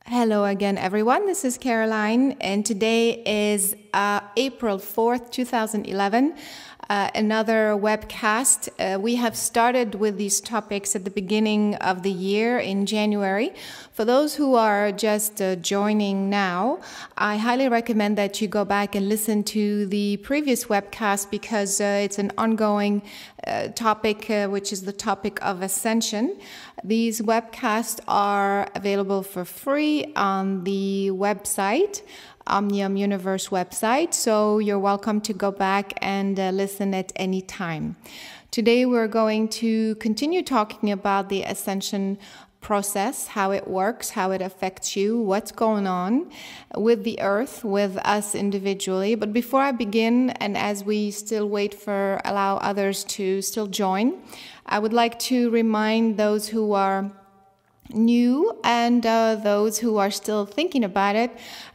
Hello again, everyone. This is Caroline, and today is April 4th, 2011. Another webcast. We have started with these topics at the beginning of the year in January. For those who are just joining now, I highly recommend that you go back and listen to the previous webcast because it's an ongoing topic, which is the topic of ascension. These webcasts are available for free on the website, Omnium Universe website, so you're welcome to go back and listen at any time. Today we're going to continue talking about the ascension process, how it works, how it affects you, what's going on with the earth, with us individually. But before I begin, and as we still allow others to still join, I would like to remind those who are new and those who are still thinking about it,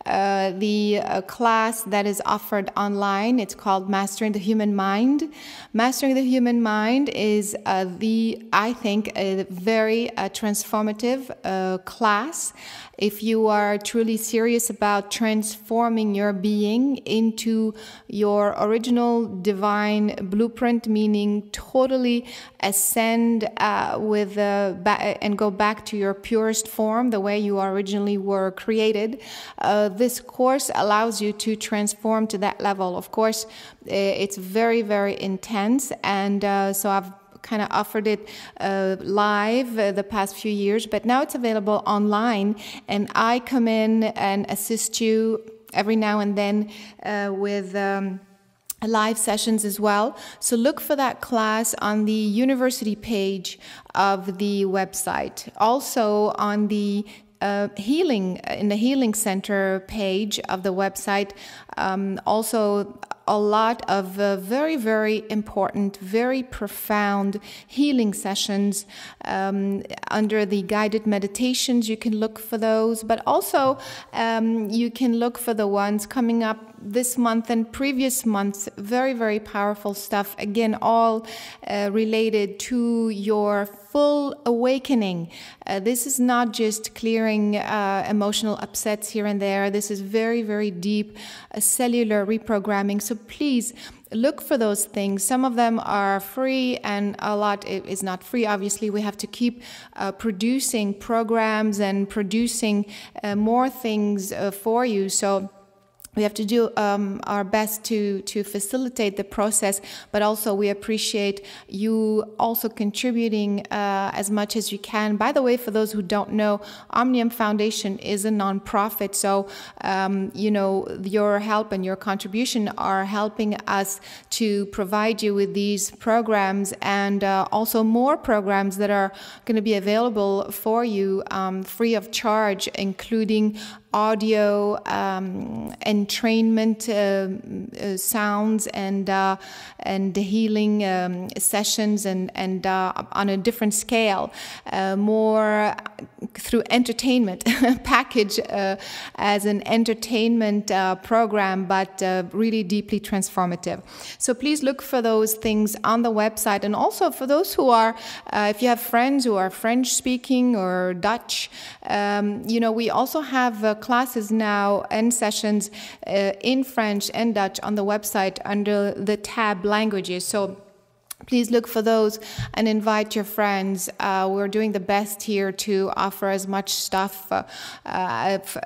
the class that is offered online. It's called Mastering the Human Mind. Mastering the Human Mind is I think, a very transformative class. If you are truly serious about transforming your being into your original divine blueprint, meaning totally ascend and go back to your purest form, the way you originally were created, this course allows you to transform to that level. Of course, it's very, very intense, and so I've kind of offered it live the past few years, but now it's available online, and I come in and assist you every now and then with live sessions as well. So look for that class on the university page of the website. Also on the in the Healing Center page of the website, also a lot of very, very important, very profound healing sessions under the guided meditations. You can look for those, but also you can look for the ones coming up this month and previous months. Very, very powerful stuff. Again, all related to your full awakening. This is not just clearing emotional upsets here and there. This is very, very deep cellular reprogramming. So please look for those things. Some of them are free and a lot is not free. Obviously, we have to keep producing programs and producing more things for you. So we have to do our best to facilitate the process, but also we appreciate you also contributing as much as you can. By the way, for those who don't know, Omnium Foundation is a nonprofit, so your help and your contribution are helping us to provide you with these programs and also more programs that are going to be available for you free of charge, including audio entrainment sounds and healing sessions and on a different scale, more through entertainment package as an entertainment program, but really deeply transformative. So please look for those things on the website. And also for those who are, if you have friends who are French speaking or Dutch, we also have classes now and sessions in French and Dutch on the website under the tab languages. So please look for those and invite your friends. We're doing the best here to offer as much stuff,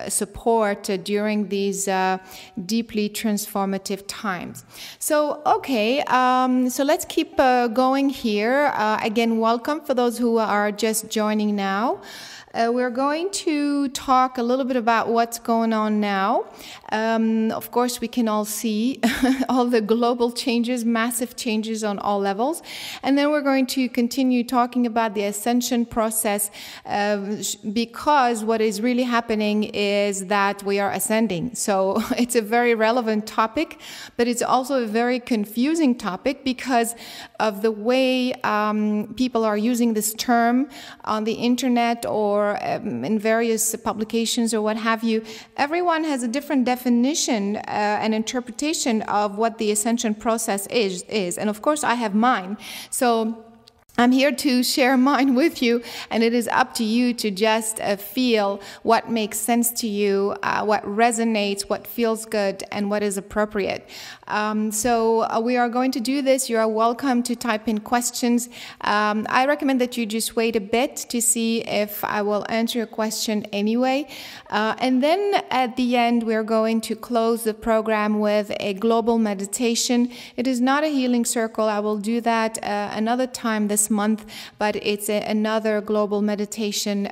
support during these deeply transformative times. So, okay, so let's keep going here. Again, welcome for those who are just joining now. We're going to talk a little bit about what's going on now. Of course, we can all see all the global changes, massive changes on all levels. And then we're going to continue talking about the ascension process because what is really happening is that we are ascending. So it's a very relevant topic, but it's also a very confusing topic because of the way people are using this term on the internet or in various publications or what have you. Everyone has a different definition and interpretation of what the ascension process is. And of course, I have mine. So I'm here to share mine with you, and it is up to you to just feel what makes sense to you, what resonates, what feels good, and what is appropriate. So we are going to do this. You are welcome to type in questions. I recommend that you just wait a bit to see if I will answer your question anyway. And then at the end, we're going to close the program with a global meditation. It is not a healing circle. I will do that another time this month, but it's another global meditation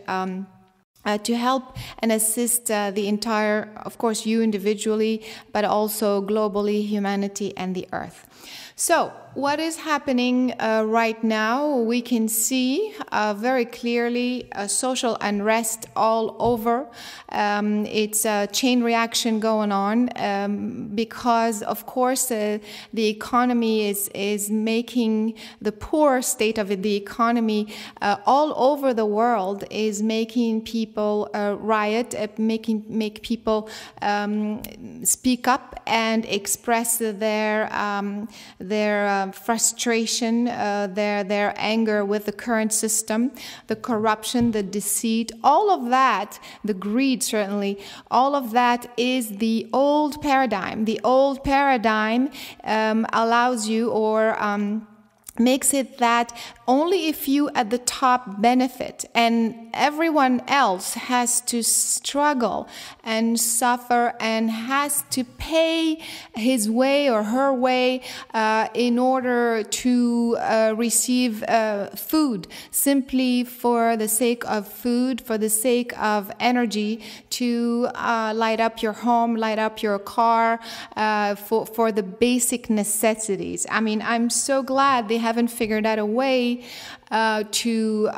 to help and assist the entire, of course, you individually, but also globally, humanity and the earth. So what is happening right now? We can see very clearly social unrest all over. It's a chain reaction going on because, of course, the economy is making the poor state of the economy all over the world is making people riot, make people speak up and express their frustration, their anger with the current system, the corruption, the deceit, all of that, the greed certainly, all of that is the old paradigm. The old paradigm allows you or makes it that only a few at the top benefit and everyone else has to struggle and suffer and has to pay his way or her way in order to receive food, simply for the sake of food, for the sake of energy to light up your home, light up your car, for the basic necessities. I mean, I'm so glad they haven't figured out a way to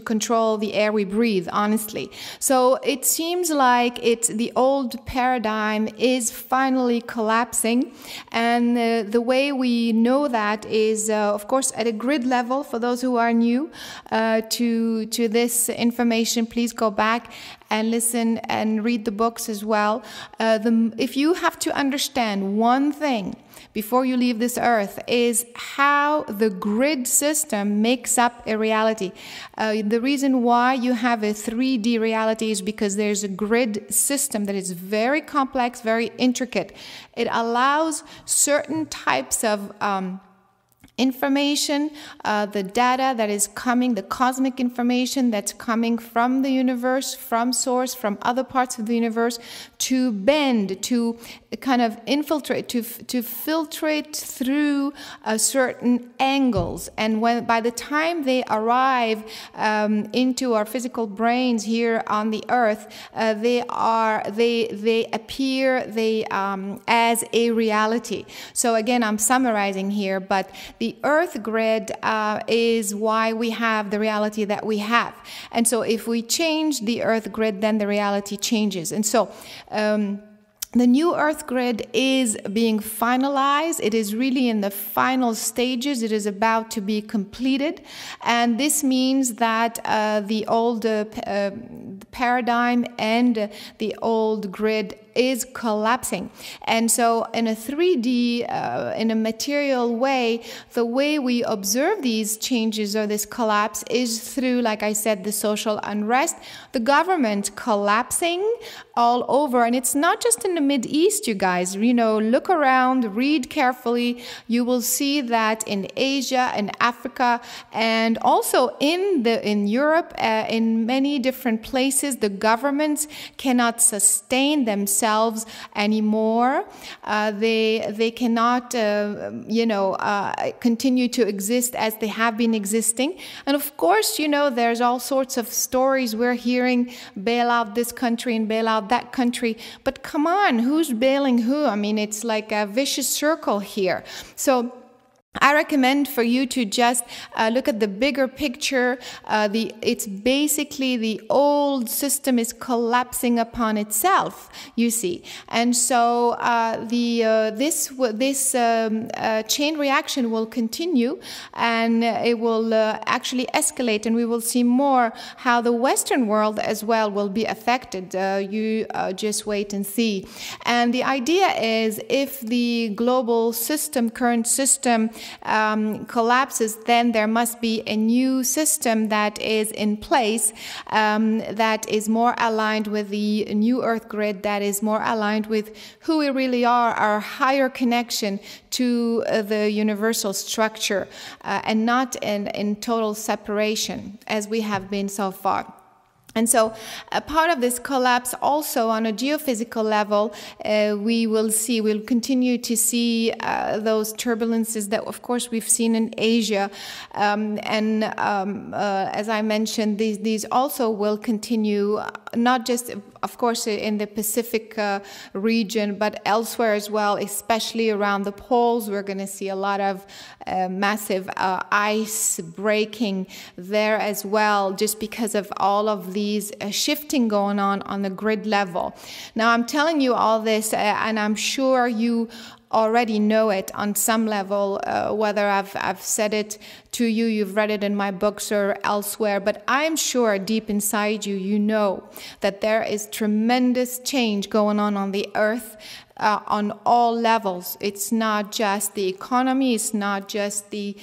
control the air we breathe, honestly. So it seems like the old paradigm is finally collapsing, and the way we know that is, of course, at a grid level. For those who are new to this information, please go back and listen and read the books as well. If you have to understand one thing before you leave this earth, is how the grid system makes up a reality. The reason why you have a 3D reality is because there's a grid system that is very complex, very intricate. It allows certain types of information, the data that is coming, the cosmic information that's coming from the universe, from source, from other parts of the universe, to bend, to kind of infiltrate, to filtrate through certain angles. And by the time they arrive into our physical brains here on the earth, they appear as a reality. So again, I'm summarizing here, but the earth grid is why we have the reality that we have. And so if we change the earth grid, then the reality changes. And so the new earth grid is being finalized. It is really in the final stages. It is about to be completed. And this means that the old paradigm and the old grid is collapsing. And so in a 3D, in a material way, the way we observe these changes or this collapse is through, like I said, the social unrest, the government collapsing all over. And it's not just in the Mideast, you guys. You know, look around, read carefully. You will see that in Asia and Africa, and also in Europe, in many different places, the governments cannot sustain themselves anymore. They cannot, continue to exist as they have been existing. And of course, you know, there's all sorts of stories we're hearing, bail out this country and bail out that country. But come on, who's bailing who? I mean, it's like a vicious circle here. So I recommend for you to just look at the bigger picture. It's basically the old system is collapsing upon itself, you see. And so this chain reaction will continue, and it will actually escalate, and we will see more how the Western world as well will be affected. You just wait and see. And the idea is, if the global system, current system, collapses, then there must be a new system that is in place, that is more aligned with the new Earth grid, that is more aligned with who we really are, our higher connection to the universal structure, and not in total separation as we have been so far. And so a part of this collapse also on a geophysical level, we'll continue to see those turbulences that of course we've seen in Asia. As I mentioned, these also will continue, not just of course in the Pacific region, but elsewhere as well, especially around the poles. We're going to see a lot of massive ice breaking there as well, just because of all of these shifting going on the grid level. Now I'm telling you all this, and I'm sure you already know it on some level, whether I've said it to you, you've read it in my books or elsewhere, but I'm sure deep inside you, you know that there is tremendous change going on the earth, on all levels. It's not just the economy, it's not just the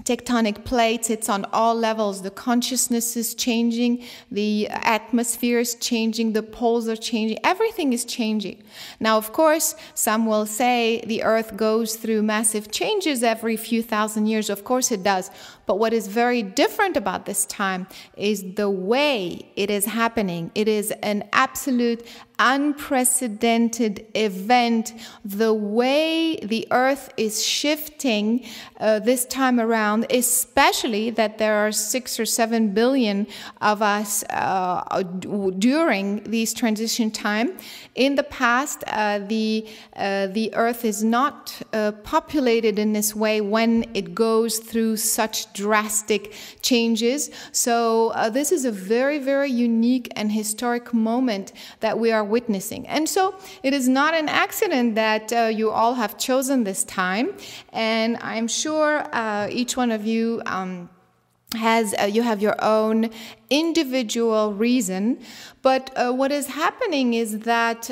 tectonic plates, it's on all levels. The consciousness is changing, the atmosphere is changing, the poles are changing, everything is changing. Now, of course, some will say the Earth goes through massive changes every few thousand years. Of course it does. But what is very different about this time is the way it is happening. It is an absolute unprecedented event. The way the Earth is shifting this time around, especially that there are 6 or 7 billion of us during these transition time. In the past, the Earth is not populated in this way when it goes through such drastic changes. So this is a very, very unique and historic moment that we are witnessing. And so it is not an accident that you all have chosen this time. And I'm sure each one of you you have your own individual reason, but what is happening is that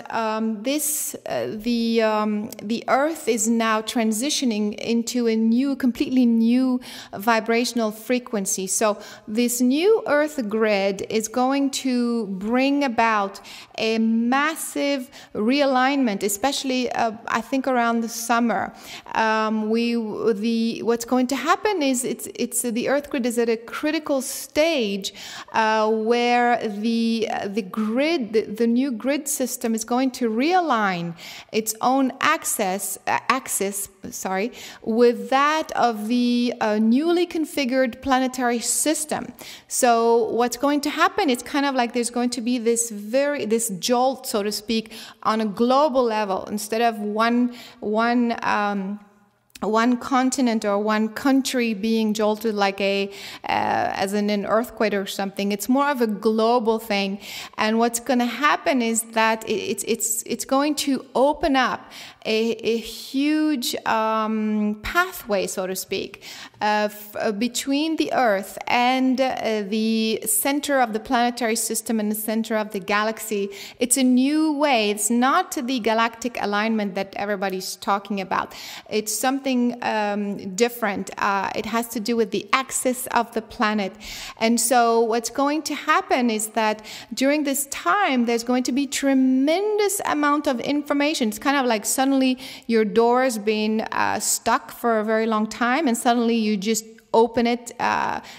the Earth is now transitioning into a new, completely new vibrational frequency. So this new Earth grid is going to bring about a massive realignment, especially I think around the summer. What's going to happen is the Earth grid is at a critical stage where the new grid system is going to realign its own axis with that of the newly configured planetary system. So what's going to happen? It's kind of like there's going to be this jolt, so to speak, on a global level. Instead of one continent or one country being jolted like as in an earthquake or something. It's more of a global thing. And what's going to happen is that it's going to open up a huge pathway, so to speak, between the Earth and the center of the planetary system and the center of the galaxy. It's a new way. It's not the galactic alignment that everybody's talking about. It's something different. It has to do with the axis of the planet. And so what's going to happen is that during this time, there's going to be tremendous amount of information. It's kind of like suddenly your door has been stuck for a very long time, and suddenly you just open it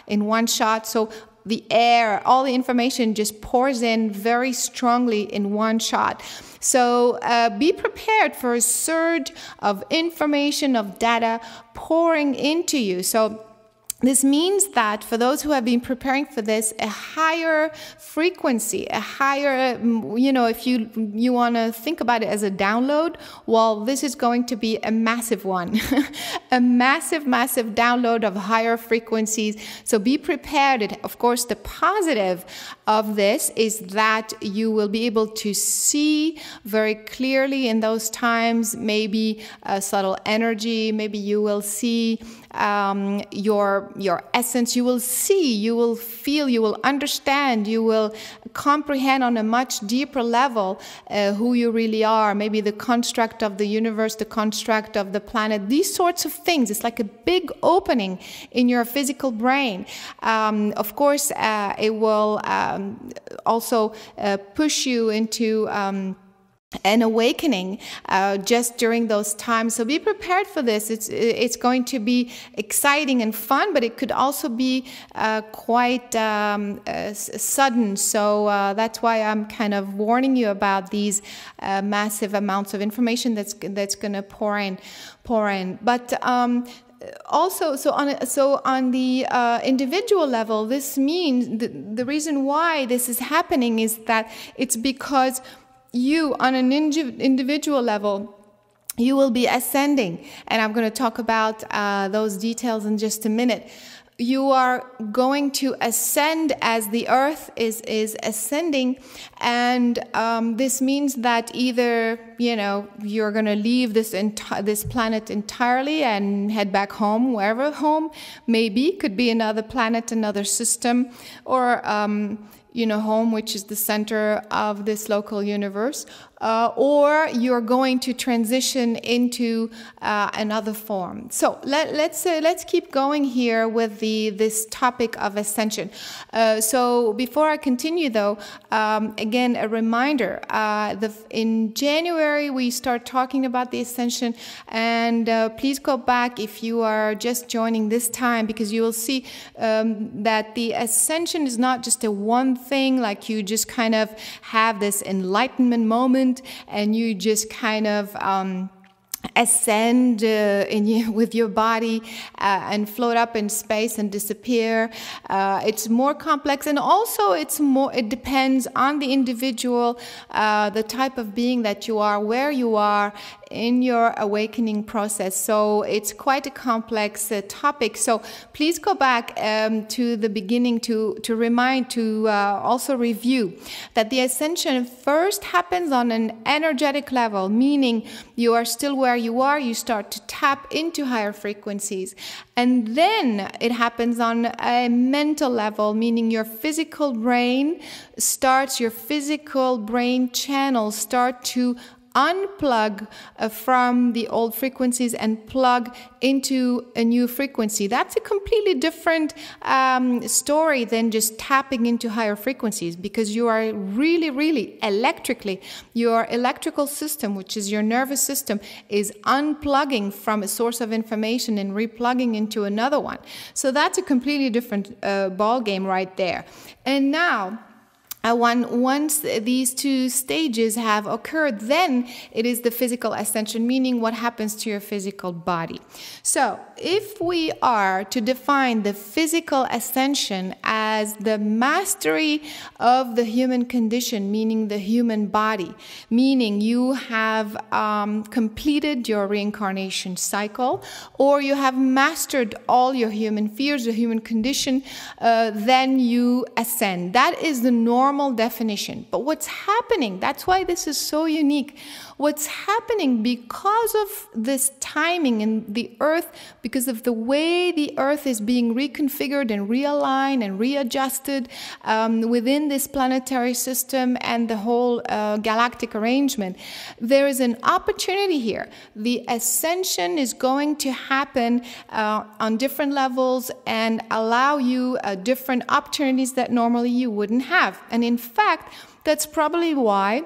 in one shot. So the air, all the information just pours in very strongly in one shot. So be prepared for a surge of information, of data pouring into you. So this means that for those who have been preparing for this, a higher frequency, a higher, if you want to think about it as a download, well, this is going to be a massive one, a massive, massive download of higher frequencies. So be prepared. Of course, the positive of this is that you will be able to see very clearly in those times, maybe subtle energy, maybe you will see your essence. You will see, you will feel, you will understand, you will comprehend on a much deeper level who you really are, maybe the construct of the universe, the construct of the planet, these sorts of things. It's like a big opening in your physical brain. Of course, it will also push you into an awakening just during those times. So be prepared for this. It's going to be exciting and fun, but it could also be quite sudden. So that's why I'm kind of warning you about these massive amounts of information that's going to pour in. But also, so on the individual level, this means the reason why this is happening is that it's because you, on an individual level, you will be ascending. And I'm going to talk about those details in just a minute. You are going to ascend as the Earth is ascending, and this means that either you're going to leave this planet entirely and head back home, wherever home may be. Could be another planet, another system, or home, which is the center of this local universe, or you're going to transition into another form. So let's keep going here with this topic of ascension. So before I continue, though, again a reminder: in January we start talking about the ascension, and please go back if you are just joining this time, because you will see that the ascension is not just a one thing, like you just kind of have this enlightenment moment and you just kind of ascend with your body and float up in space and disappear. It's more complex, and also it depends on the individual, the type of being that you are, where you are in your awakening process. So it's quite a complex topic. So please go back to the beginning to also review that the ascension first happens on an energetic level, meaning you are still where you are, you start to tap into higher frequencies. And then it happens on a mental level, meaning your physical brain channels start to unplug from the old frequencies and plug into a new frequency. That's a completely different story than just tapping into higher frequencies, because you are really electrically, your electrical system, which is your nervous system, is unplugging from a source of information and replugging into another one. So that's a completely different ball game right there. And now, once these two stages have occurred, then it is the physical ascension, meaning what happens to your physical body. So if we are to define the physical ascension as the mastery of the human condition, meaning the human body, meaning you have completed your reincarnation cycle, or you have mastered all your human fears, the human condition, then you ascend. That is the normal definition. But what's happening, that's why this is so unique, what's happening because of this timing in the Earth, because of the way the Earth is being reconfigured and realigned and readjusted within this planetary system and the whole galactic arrangement, there is an opportunity here. The ascension is going to happen on different levels and allow you different opportunities that normally you wouldn't have. And in fact, that's probably why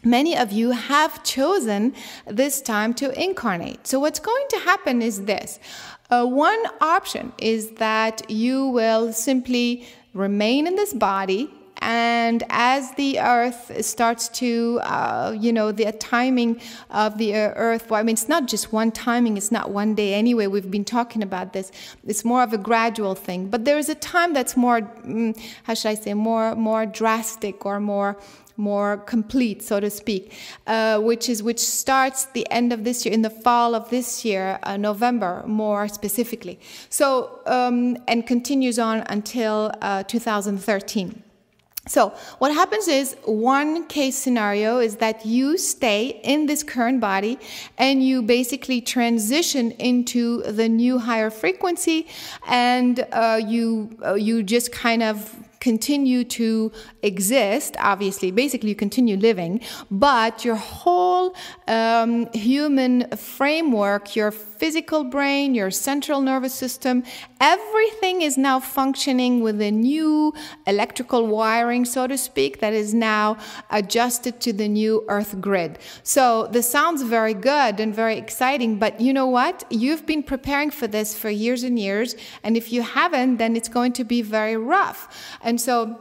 many of you have chosen this time to incarnate. So what's going to happen is this. One option is that you will simply remain in this body, and as the Earth starts to, the timing of the Earth, well, I mean, it's not just one timing, it's not one day anyway, we've been talking about this, it's more of a gradual thing, but there is a time that's more, more drastic, or more complete, so to speak, which starts the end of this year, in the fall of this year, November, more specifically. So, and continues on until 2013. So what happens is, one case scenario is that you stay in this current body and you basically transition into the new higher frequency, and you just kind of continue to exist. Obviously, basically you continue living, but your whole human framework, your physical brain, your central nervous system, everything is now functioning with a new electrical wiring, so to speak, that is now adjusted to the new Earth grid. So this sounds very good and very exciting, but you know what? You've been preparing for this for years and years, and if you haven't, then it's going to be very rough. And so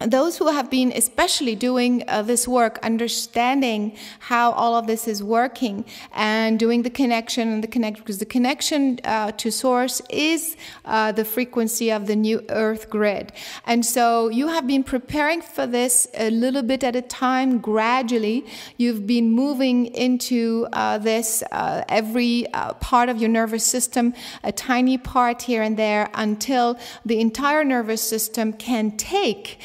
those who have been especially doing this work, understanding how all of this is working and doing the connection and because the connection to source is the frequency of the new Earth grid. And so you have been preparing for this a little bit at a time, gradually. You've been moving into this, every part of your nervous system, a tiny part here and there, until the entire nervous system can take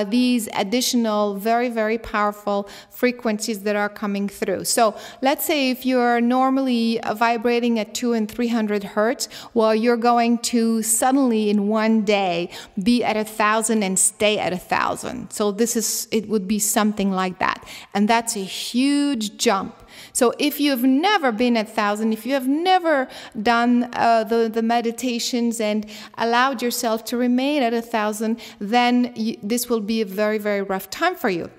these additional very, very powerful frequencies that are coming through. So let's say if you're normally vibrating at 200 and 300 hertz, well, you're going to suddenly in one day be at 1,000 and stay at 1,000. So it would be something like that. And that's a huge jump. So if you've never been at 1,000, if you have never done the meditations and allowed yourself to remain at 1,000, then this will be a very, very rough time for you.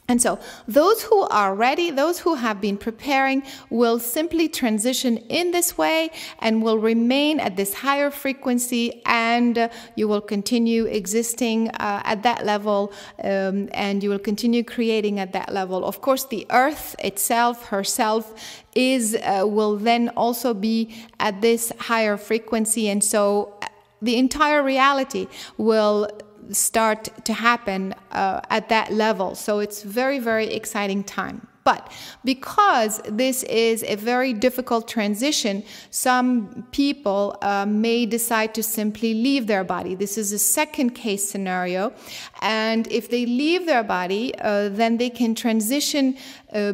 And so those who are ready, those who have been preparing, will simply transition in this way and will remain at this higher frequency, and you will continue existing at that level, and you will continue creating at that level. Of course, the Earth itself, herself, will then also be at this higher frequency, and so the entire reality will start to happen at that level. So it's very, very exciting time. But because this is a very difficult transition, some people may decide to simply leave their body. This is a second case scenario. And if they leave their body, then they can transition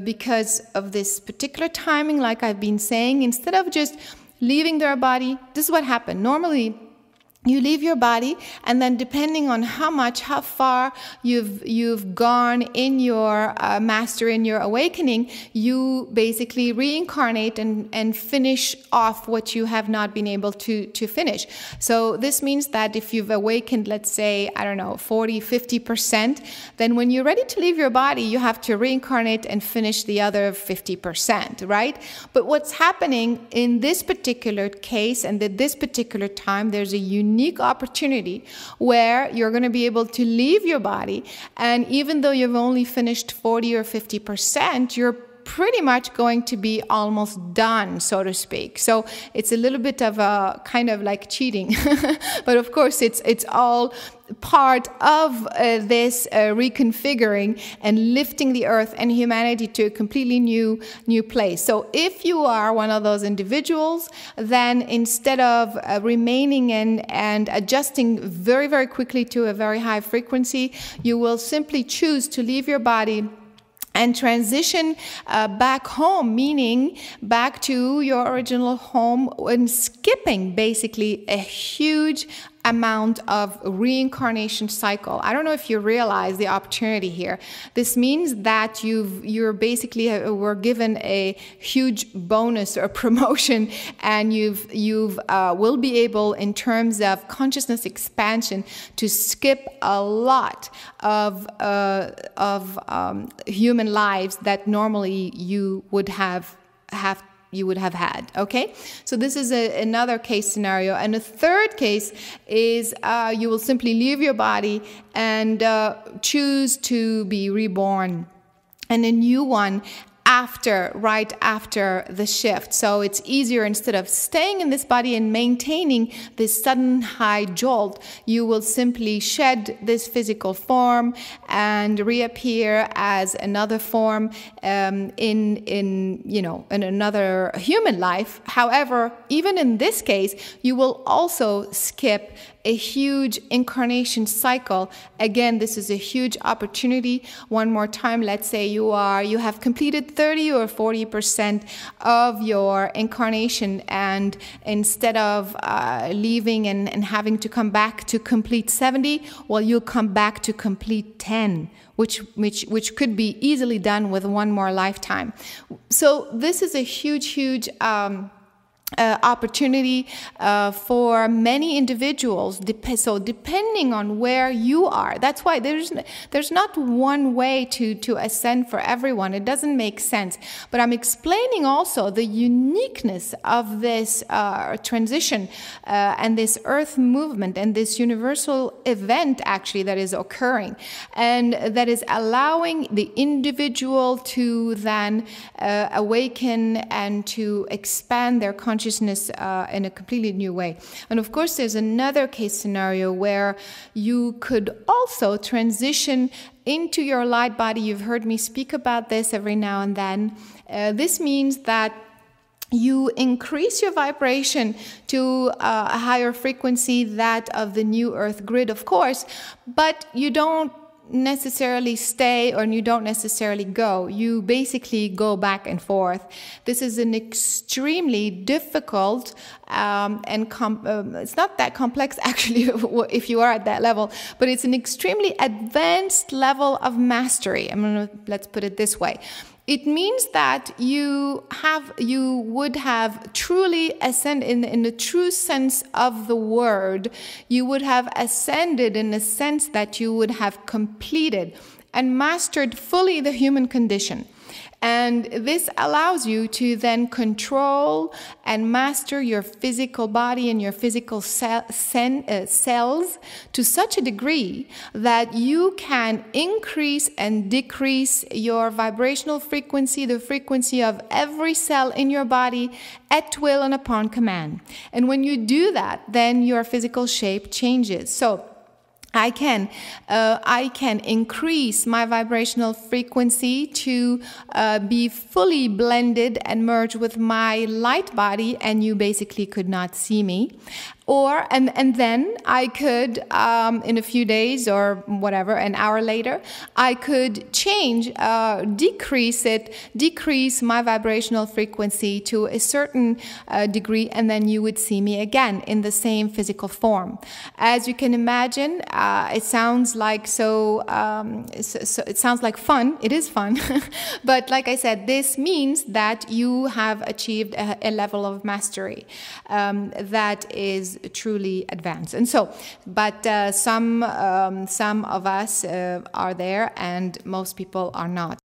because of this particular timing, like I've been saying. Instead of just leaving their body, this is what happened. Normally, you leave your body, and then depending on how far you've gone in your master, in your awakening, you basically reincarnate and finish off what you have not been able to finish. So this means that if you've awakened, let's say, I don't know, 40, 50%, then when you're ready to leave your body, you have to reincarnate and finish the other 50%, right? But what's happening in this particular case and at this particular time, there's a unique opportunity where you're going to be able to leave your body, and even though you've only finished 40 or 50%, you're pretty much going to be almost done, so to speak. So it's a little bit of a kind of like cheating, but of course it's all part of this reconfiguring and lifting the Earth and humanity to a completely new place. So if you are one of those individuals, then instead of remaining and adjusting very, very quickly to a very high frequency, you will simply choose to leave your body and transition back home, meaning back to your original home, and skipping basically a huge amount of reincarnation cycle. I don't know if you realize the opportunity here. This means that you're basically were given a huge bonus or promotion, and you've will be able, in terms of consciousness expansion, to skip a lot of human lives that normally you would have had. Okay, so this is another case scenario. And a third case is you will simply leave your body and choose to be reborn, and a new one right after the shift. So it's easier, instead of staying in this body and maintaining this sudden high jolt, you will simply shed this physical form and reappear as another form in another human life. However, even in this case, you will also skip a huge incarnation cycle. Again, this is a huge opportunity. One more time, let's say you have completed 30 or 40% of your incarnation, and instead of leaving and having to come back to complete 70, well, you'll come back to complete 10, which could be easily done with one more lifetime. So this is a huge opportunity for many individuals. So depending on where you are, that's why there's not one way to ascend for everyone. It doesn't make sense. But I'm explaining also the uniqueness of this transition and this earth movement and this universal event actually that is occurring, and that is allowing the individual to then awaken and to expand their consciousness in a completely new way. And of course, there's another case scenario where you could also transition into your light body. You've heard me speak about this every now and then. This means that you increase your vibration to a higher frequency, that of the new earth grid, of course, but you don't necessarily stay, or you don't necessarily go. You basically go back and forth. This is an extremely difficult it's not that complex actually if you are at that level, but it's an extremely advanced level of mastery. Let's put it this way. It means that you would have truly ascended in the true sense of the word. You would have ascended in the sense that you would have completed and mastered fully the human condition. And this allows you to then control and master your physical body and your physical cells to such a degree that you can increase and decrease your vibrational frequency, the frequency of every cell in your body at will and upon command. And when you do that, then your physical shape changes. So I can increase my vibrational frequency to be fully blended and merge with my light body, and you basically could not see me. And then I could, in a few days or whatever, an hour later, I could change, decrease my vibrational frequency to a certain degree, and then you would see me again in the same physical form. As you can imagine, it sounds like it sounds like fun. It is fun, but like I said, this means that you have achieved a level of mastery that is truly advanced. And so, but some of us are there, and most people are not.